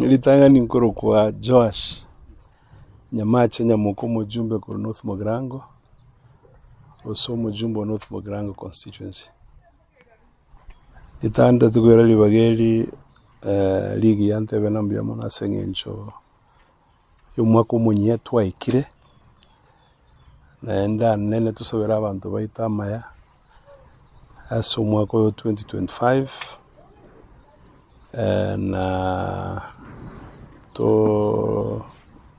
Ilitanga ni nkoro kwa Joash Nyamache Nyamoko mujumbe kwa North Mogrango oso mujumbe wa North Mogrango constituency. Itanda tukwera libageli ligi yante benambia mona sengencho y'umwaka omunye twaikire naenda nene tusobera abantu baita maya aso umwaka wa 2025 na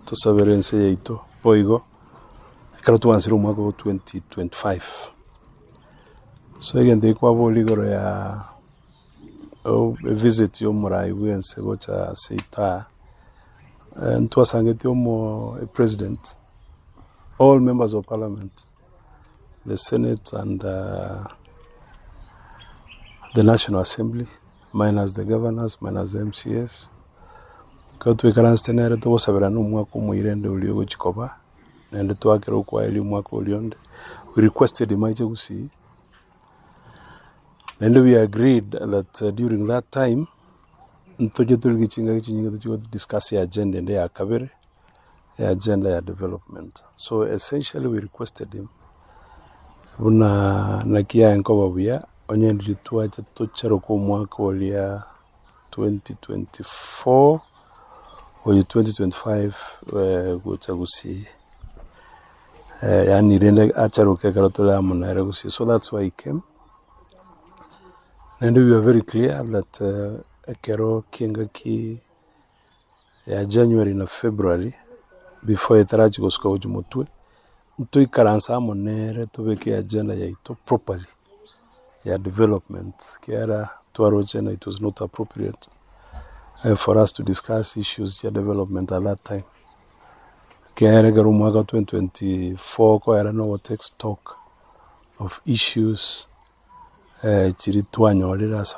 tusaberense yeito poigo kala tuwansira umwaka wa 2025. So egende kwa boligoro ya a visit yo murai wense gocha seita ntwasangete omo a president, all members of parliament, the senate and the national assembly, minus the governors, minus the MCS. Katwe karanstenere to sabera no mwaka muirende uliogo chikoba nende twakero kwa ili mwaka ulionde. We requested imaje Gusii, and we agreed that during that time ntojetulgi chinga to discuss the agenda and the kabere agenda ya development. So essentially we requested him buna nakia enkoba buya onyendi tuaje tochero ko mwaka olia 2024 or 2025 gocha Gusii yani rende acharo ke karotola munare Gusii. So that's why he came. And we were very clear that kero kinga ki ya January na February before itaraji goska ujumutwe mtu ikaransa monere tubeke agenda ya ito properly ya development kiara tuarochena. It was not appropriate for us to discuss issues ya development at that time. Kiara garu mwaka 2024 kwa era no text talk of issues as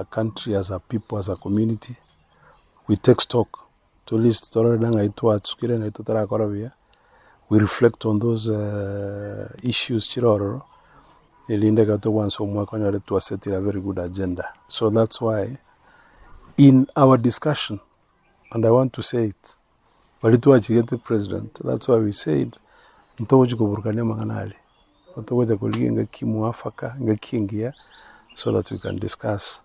a country, as a people, as a community. We take stock to list we reflect on those issues to set a very good agenda. So that's why in our discussion, and I want to say it, but it was the president, that's why we said so that we can discuss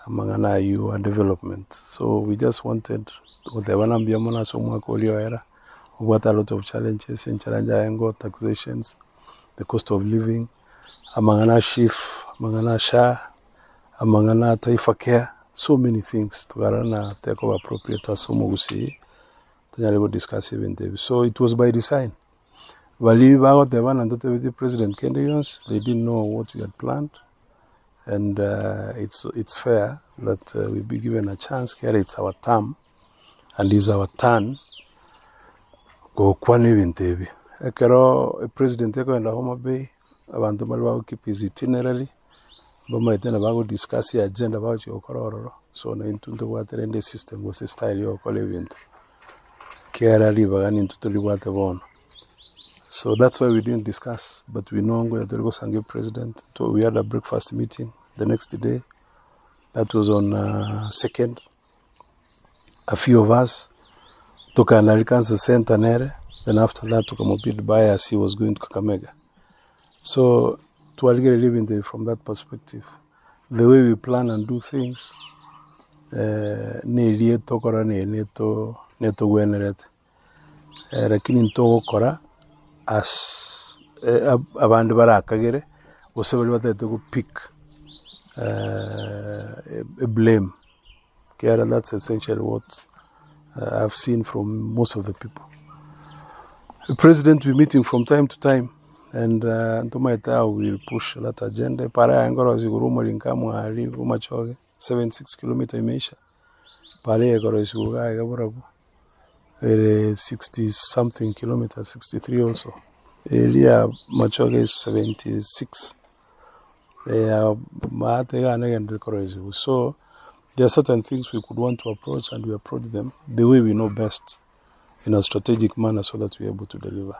amangana you and development. So we just wanted what a lot of challenges in challenge taxations, the cost of living, amangana shift, amangana sha, amangana taifa care, so many things to garana take over appropriate as Gusii to discuss even there. So it was by design. The president candidates, they didn't know what we had planned. And it's fair that we be given a chance. Here it's our term, and it's our turn. Go kwani vintevi. Ekero a president eko enda Homa Bay. Abantu malwa keep his itinerary. Bama itena bago discuss the agenda bago chikororo. So na intunto waterende system was a style yo kole vinto. Kiara liba gani intunto liwate bono. So that's why we didn't discuss, but we know that there was a president. So we had a breakfast meeting the next day. That was on 2nd. A few of us took an American's center nere. Then after that took a mobile by as he was going to Kakamega. So to living there from that perspective, the way we plan and do things, ne lieto kora ne neto weneret. Lakini nto kora as abantu barakagere osebali batete ku pick a blame. That's essentially what I've seen from most of the people. The president will meeting from time to time, and Ntomaita will push that agenda. Para angoro zigurumo linkamu ali umachoge 76 km imeisha. Pale angoro ziguruga gaburabu 60 something kilometers, 63 also. Elia Machoge is 76. So there are certain things we could want to approach, and we approach them the way we know best in a strategic manner so that we're able to deliver.